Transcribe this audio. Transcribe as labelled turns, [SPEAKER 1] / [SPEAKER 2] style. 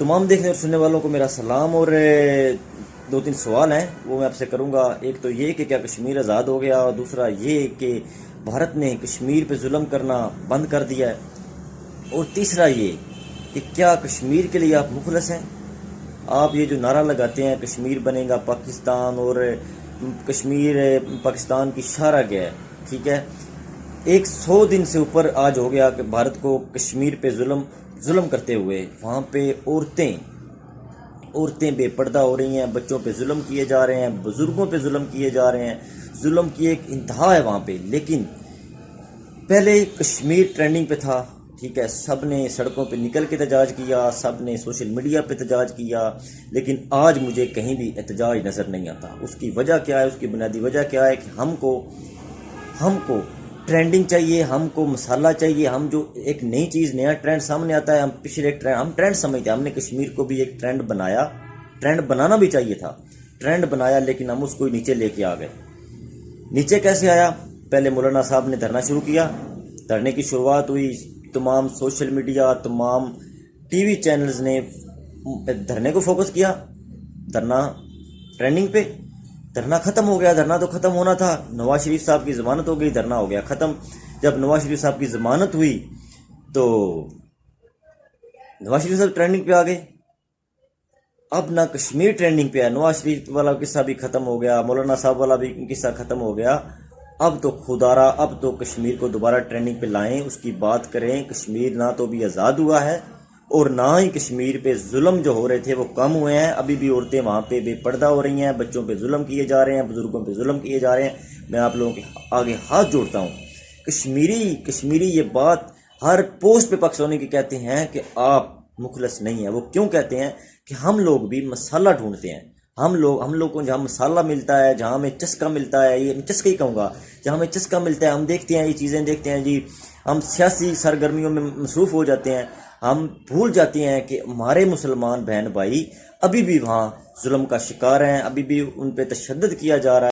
[SPEAKER 1] तमाम देखने और सुनने वालों को मेरा सलाम और दो तीन सवाल हैं वो मैं आपसे करूंगा। एक तो ये कि क्या कश्मीर आज़ाद हो गया, और दूसरा ये कि भारत ने कश्मीर पे जुल्म करना बंद कर दिया है, और तीसरा ये कि क्या कश्मीर के लिए आप मुखलस हैं। आप ये जो नारा लगाते हैं कश्मीर बनेगा पाकिस्तान, और कश्मीर पाकिस्तान की शारा गया है, ठीक है। 100 दिन से ऊपर आज हो गया कि भारत को कश्मीर पे जुल्म करते हुए वहाँ पे औरतें बेपर्दा हो रही हैं, बच्चों पे जुल्म किए जा रहे हैं, बुजुर्गों पे जुल्म किए जा रहे हैं, जुल्म की एक इंतहा है वहाँ पे। लेकिन पहले कश्मीर ट्रेंडिंग पे था, ठीक है, सब ने सड़कों पे निकल के एहतजाज किया, सब ने सोशल मीडिया पे एहतजाज किया, लेकिन आज मुझे कहीं भी एहतजाज नज़र नहीं आता। उसकी वजह क्या है? उसकी बुनियादी वजह क्या है कि हमको ट्रेंडिंग चाहिए, हमको मसाला चाहिए। हम जो एक नई चीज़, नया ट्रेंड सामने आता है, हम पिछले हम ट्रेंड समझते हैं। हमने कश्मीर को भी एक ट्रेंड बनाया, ट्रेंड बनाना भी चाहिए था, ट्रेंड बनाया, लेकिन हम उसको नीचे लेके आ गए। नीचे कैसे आया? पहले मौलाना साहब ने धरना शुरू किया, धरने की शुरुआत हुई, तमाम सोशल मीडिया, तमाम टीवी चैनल्स ने धरने को फोकस किया, धरना ट्रेंडिंग पे। धरना खत्म हो गया, धरना तो खत्म होना था, नवाज शरीफ साहब की जमानत हो गई, धरना हो गया खत्म। जब नवाज शरीफ साहब की जमानत हुई तो नवाज शरीफ साहब ट्रेंडिंग पे आ गए। अब ना कश्मीर ट्रेंडिंग पे है, नवाज शरीफ वाला किस्सा भी खत्म हो गया, मौलाना साहब वाला भी किस्सा खत्म हो गया। अब तो खुदारा, अब तो कश्मीर को दोबारा ट्रेंडिंग पे लाएं, उसकी बात करें। कश्मीर ना तो भी आज़ाद हुआ है, और ना ही कश्मीर पे जुल्म जो हो रहे थे वो कम हुए हैं। अभी भी औरतें वहाँ पे बेपर्दा हो रही हैं, बच्चों पे जुल्म किए जा रहे हैं, बुजुर्गों पे जुल्म किए जा रहे हैं। मैं आप लोगों के आगे हाथ जोड़ता हूँ, कश्मीरी ये बात हर पोस्ट पे पाकिस्तानी की कहते हैं कि आप मुखलस नहीं है। वो क्यों कहते हैं? कि हम लोग भी मसाला ढूंढते हैं। हम लोग को जहाँ मसाला मिलता है, जहाँ हमें चस्का मिलता है, ये चस्का ही कहूँगा, जहाँ हमें चस्का मिलता है, हम देखते हैं, ये चीज़ें देखते हैं जी। हम सियासी सरगर्मियों में मसरूफ़ हो जाते हैं, हम भूल जाते हैं कि हमारे मुसलमान बहन भाई अभी भी वहाँ जुल्म का शिकार हैं, अभी भी उन पे तशद्दुद किया जा रहा है।